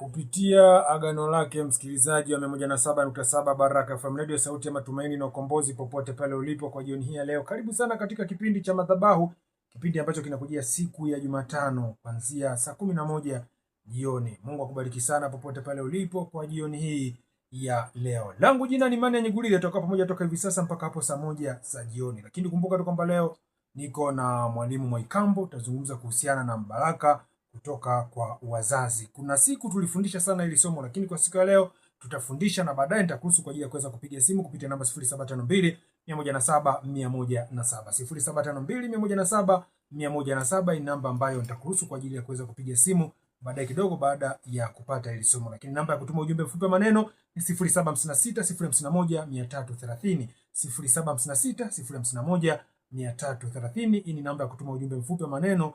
Kupitia agano lake msikilizaji wa 107.7 Baraka FM Radio, sauti ya matumaini na ukombozi, popote pale ulipo, kwa jioni hii ya leo, karibu sana katika kipindi cha madhabahu, kipindi ambacho kinakujia siku ya Jumatano kuanzia saa 11 jioni. Mungu akubariki sana popote pale ulipo kwa jioni hii ya leo. Langu jina ni Mani Nyigulile, tutakuwa pamoja toka hivi sasa mpaka hapo saa 1 za jioni. Lakini kumbuka tu kwamba leo niko na mwalimu Mwaikambo, tutazungumza kuhusiana na mbaraka kutoka kwa wazazi. Kuna siku tulifundisha sana hili somo, lakini kwa siku ya leo tutafundisha na baadaye nitakuruhusu kwa ajili ya kuweza kupiga simu kupitia namba 0752 107 107. 0752 107 ni namba ambayo nitakuruhusu kwa ajili ya kuweza kupiga simu baadaye kidogo baada ya kupata hili somo. Lakini namba ya kutuma ujumbe mfupi wa maneno ni 0756 051 330. 0756 051 330. Hii ni namba ya kutuma ujumbe mfupi wa maneno.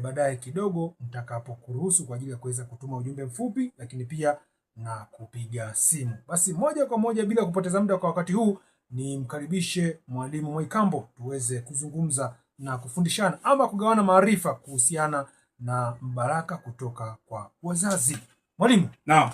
Baadaye kidogo nitakapokuruhusu kwa ajili ya kuweza kutuma ujumbe mfupi, lakini pia na kupiga simu. Basi moja kwa moja bila kupoteza muda kwa wakati huu, ni mkaribishe mwalimu Mwaikambo tuweze kuzungumza na kufundishana ama kugawana maarifa kuhusiana na baraka kutoka kwa wazazi. Mwalimu. Naam.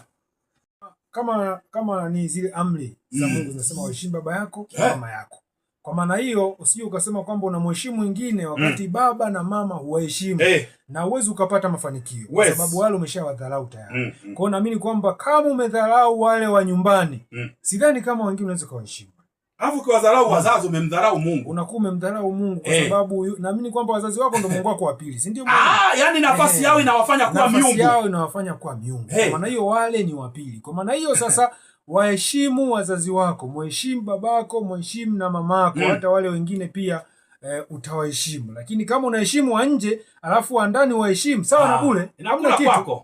Kama ni zile amri za Mungu zinasema waheshimu baba yako na mama yako. Kwa maana hiyo usije ukasema kwamba unamheshimu mwingine wakati baba na mama huwaheshimu, na uwezi ukapata mafanikio kwa sababu wale umeshawadharau tayari. Kwa hiyo naamini kwamba kama umedharau wale wa nyumbani, sidhani kama wengine unaweza kuwaheshimu. Alafu kwa dharau wazazi umemdharau Mungu. Unakuwa umemdharau Mungu kwa sababu naamini kwamba wazazi wako ndio Mungu wako wa pili, si ndio? Yani nafasi yao inawafanya kuwa miungu. Nafasi yao inawafanya kuwa miungu. Kwa maana hiyo wale ni wa pili. Kwa maana hiyo sasa waheshimu wazazi wako, mheshimu babako, mheshimu na mamako, hata wale wengine pia utawaheshimu. Lakini kama unaheshimu wa nje alafu wa ndani waheshimu, sawa na bure, hamna kitu.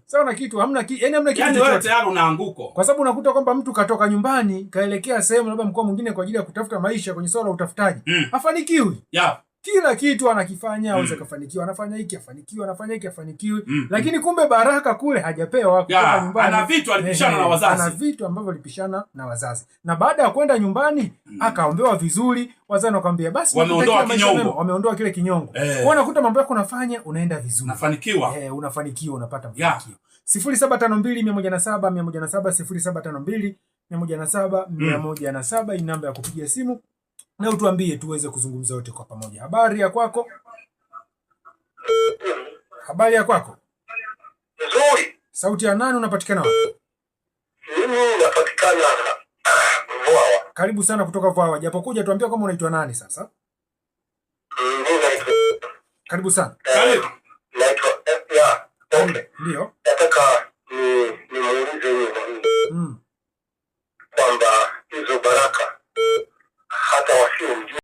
Sawa na kitu, hamna kitu. Yani wewe tayari unaanguko. Kwa sababu unakuta kwamba mtu katoka nyumbani kaelekea sehemu labda mkoa mwingine kwa ajili ya kutafuta maisha kwenye swala la utafutaji. Hafanikiwi. Kila kitu anakifanya aweze kufanikiwa, anafanya hiki afanikiwe, anafanya hiki afanikiwe, lakini kumbe baraka kule hajapewa kutoka nyumbani. Ana vitu alipishana na wazazi. Ana vitu ambavyo alipishana na wazazi. Na baada ya kwenda nyumbani akaombewa vizuri, wazazi wakamwambia basi wameondoa kile kinyongo. Kwa unakuta mambo yako unafanya unaenda vizuri. Unafanikiwa. Unafanikiwa, unapata mafanikio. 0752 107 0752 107 107 ni namba ya kupiga simu. Na utuambie tuweze kuzungumza wote kwa pamoja. Habari ya kwako? Habari ya kwako? Nzuri. Sauti ya nani, unapatikana wapi? Mimi napatikana Vwawa. Karibu sana kutoka Vwawa. Japokuja tuambie kama unaitwa nani sasa? Karibu sana. Naitwa Ndio. Nataka nimuulize yeye kwamba